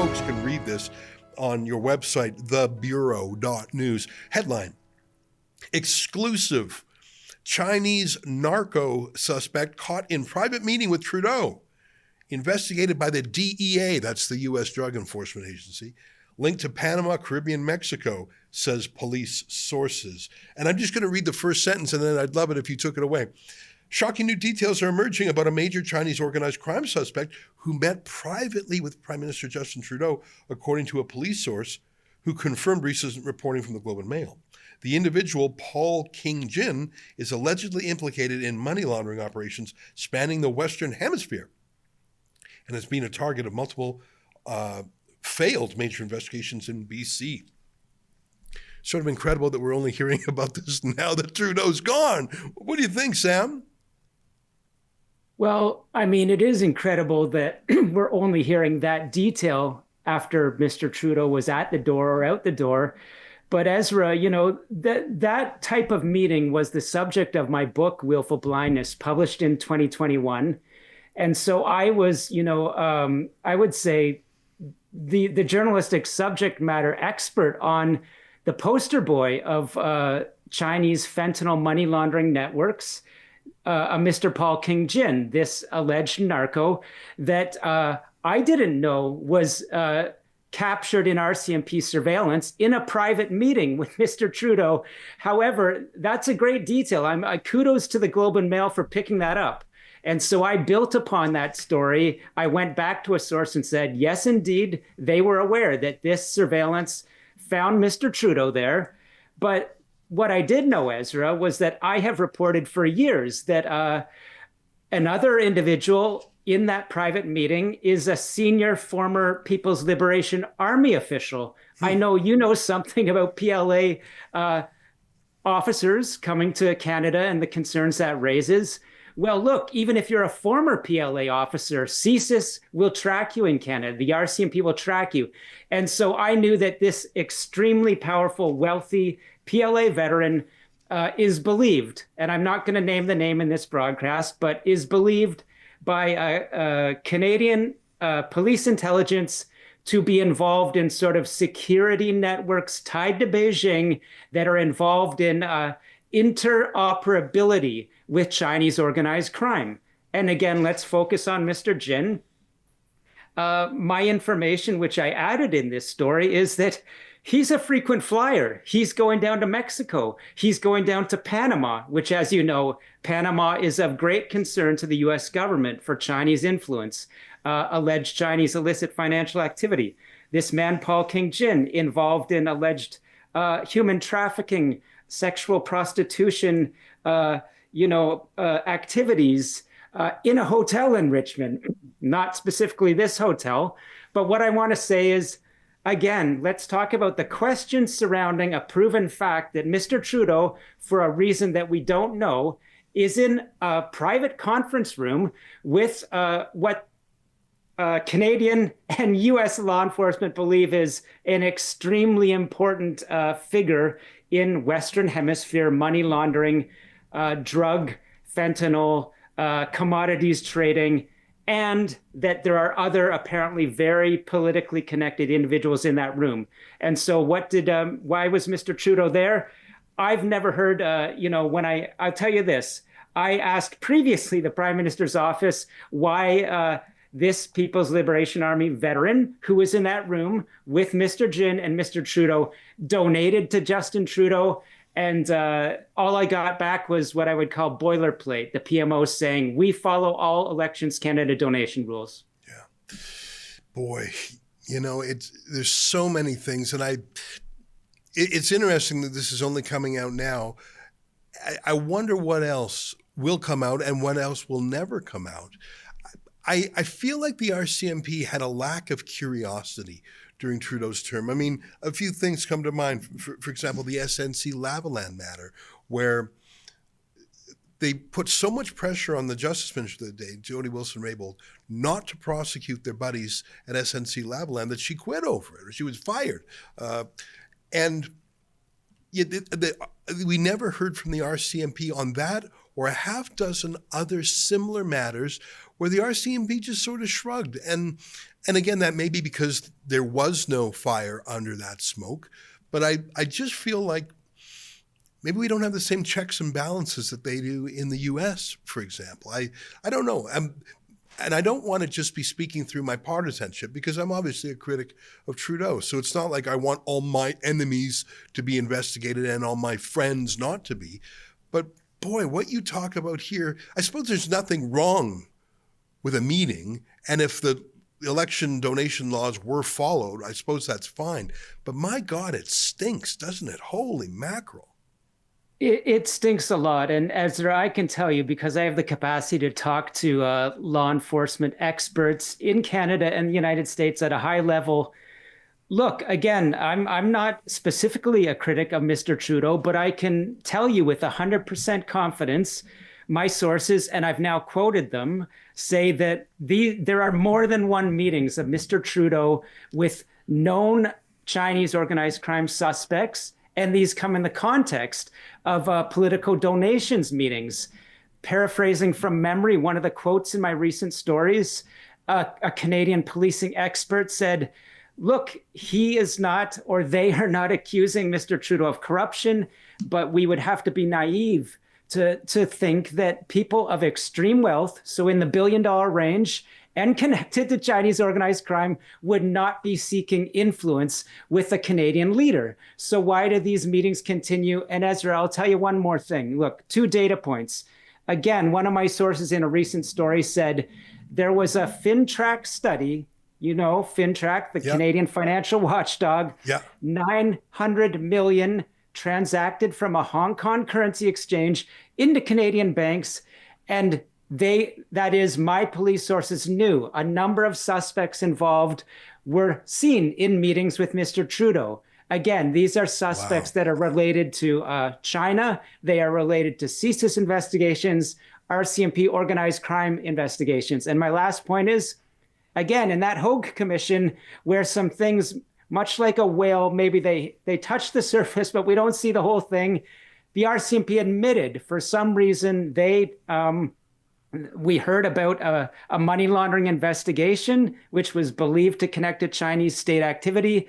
folks can read this on your website, thebureau.news. Headline: exclusive Chinese narco suspect caught in private meeting with Trudeau. Investigated by the DEA, that's the U.S. Drug Enforcement Agency, linked to Panama, Caribbean, Mexico, says police sources. And I'm just going to read the first sentence, and then I'd love it if you took it away. Shocking new details are emerging about a major Chinese organized crime suspect who met privately with Prime Minister Justin Trudeau, according to a police source who confirmed recent reporting from the Globe and Mail. The individual, Paul King Jin, is allegedly implicated in money laundering operations spanning the Western Hemisphere and has been a target of multiple failed major investigations in BC. Sort of incredible that we're only hearing about this now that Trudeau's gone. What do you think, Sam? Well, I mean, it is incredible that we're only hearing that detail after Mr. Trudeau was at the door or out the door. But Ezra, you know, that type of meeting was the subject of my book, Willful Blindness, published in 2021. And so I was, I would say the journalistic subject matter expert on the poster boy of Chinese fentanyl money laundering networks, a Mr. Paul King Jin, this alleged narco that I didn't know was captured in RCMP surveillance in a private meeting with Mr. Trudeau. However, that's a great detail. Kudos to the Globe and Mail for picking that up. And so I built upon that story. I went back to a source and said, yes, indeed, they were aware that this surveillance found Mr. Trudeau there. But what I did know, Ezra, was that I have reported for years that another individual in that private meeting is a senior former People's Liberation Army official. I know you know something about PLA officers coming to Canada and the concerns that raises. Well, look, even if you're a former PLA officer, CSIS will track you in Canada. The RCMP will track you. And so I knew that this extremely powerful, wealthy PLA veteran is believed, and I'm not going to name the name in this broadcast, but is believed by Canadian police intelligence to be involved in sort of security networks tied to Beijing that are involved in interoperability with Chinese organized crime. And again, let's focus on Mr. Jin. My information, which I added in this story, is that he's a frequent flyer. He's going down to Mexico. He's going down to Panama, which, as you know, Panama is of great concern to the U.S. government for Chinese influence, alleged Chinese illicit financial activity. This man, Paul King Jin, involved in alleged human trafficking, sexual prostitution, activities in a hotel in Richmond, not specifically this hotel. But what I want to say is, again, let's talk about the questions surrounding a proven fact that Mr. Trudeau, for a reason that we don't know, is in a private conference room with what Canadian and U.S. law enforcement believe is an extremely important figure in Western Hemisphere money laundering, drug, fentanyl, commodities trading, and that there are other apparently very politically connected individuals in that room. And so why was Mr. Trudeau there? I've never heard, I'll tell you this. I asked previously the Prime Minister's office why this People's Liberation Army veteran who was in that room with Mr. Jin and Mr. Trudeau donated to Justin Trudeau. And all I got back was what I would call boilerplate, the PMO saying, we follow all Elections Canada donation rules. Yeah. Boy, there's so many things. And it's interesting that this is only coming out now. I wonder what else will come out and what else will never come out. I feel like the RCMP had a lack of curiosity during Trudeau's term. I mean, a few things come to mind. For example, the SNC Lavalin matter, where they put so much pressure on the Justice Minister of the day, Jody Wilson-Raybould, not to prosecute their buddies at SNC Lavalin that she quit over it, or she was fired. And yet we never heard from the RCMP on that or a half dozen other similar matters where the RCMP just sort of shrugged. And again, that may be because there was no fire under that smoke, but I just feel like maybe we don't have the same checks and balances that they do in the US, for example. I don't know. And I don't want to just be speaking through my partisanship because I'm obviously a critic of Trudeau. So it's not like I want all my enemies to be investigated and all my friends not to be. But boy, what you talk about here, I suppose there's nothing wrong with a meeting. And if the election donation laws were followed, I suppose that's fine. But my God, it stinks, doesn't it? Holy mackerel. It stinks a lot. And Ezra, I can tell you, because I have the capacity to talk to law enforcement experts in Canada and the United States at a high level. Look, again, I'm not specifically a critic of Mr. Trudeau, but I can tell you with 100% confidence, my sources, and I've now quoted them, say that there are more than one meetings of Mr. Trudeau with known Chinese organized crime suspects. And these come in the context of political donations meetings. Paraphrasing from memory, one of the quotes in my recent stories, a Canadian policing expert said, look, he is not, or they are not accusing Mr. Trudeau of corruption, but we would have to be naive to think that people of extreme wealth, so in the billion-dollar range, and connected to Chinese organized crime would not be seeking influence with a Canadian leader. So why do these meetings continue? And Ezra, I'll tell you one more thing. Look, 2 data points. Again, one of my sources in a recent story said there was a FinTrack study, you know, FinTrack, the Canadian financial watchdog, 900 million transacted from a Hong Kong currency exchange into Canadian banks. And that is, my police sources knew a number of suspects involved were seen in meetings with Mr. Trudeau. Again, these are suspects that are related to China. They are related to CSIS investigations, RCMP organized crime investigations. And my last point is, again, in that Hogue Commission, where some things, much like a whale, maybe they touch the surface, but we don't see the whole thing. The RCMP admitted for some reason we heard about a money laundering investigation, which was believed to connect to Chinese state activity.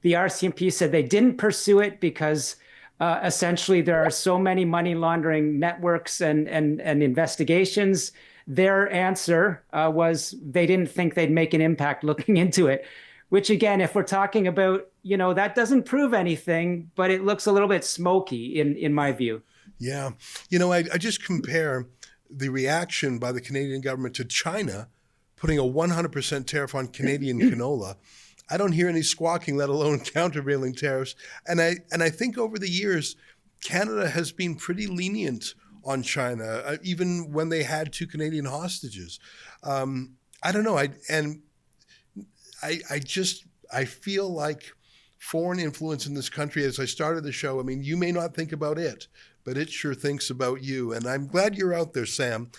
The RCMP said they didn't pursue it because essentially there are so many money laundering networks and investigations. Their answer was they didn't think they'd make an impact looking into it, which again, if we're talking about, you know, that doesn't prove anything, but it looks a little bit smoky in my view. Yeah. You know, I just compare the reaction by the Canadian government to China putting a 100% tariff on Canadian canola. I don't hear any squawking, let alone countervailing tariffs. And I think over the years, Canada has been pretty lenient on China, even when they had 2 Canadian hostages. I don't know. I feel like foreign influence in this country, as I started the show, I mean, you may not think about it, but it sure thinks about you. And I'm glad you're out there, Sam.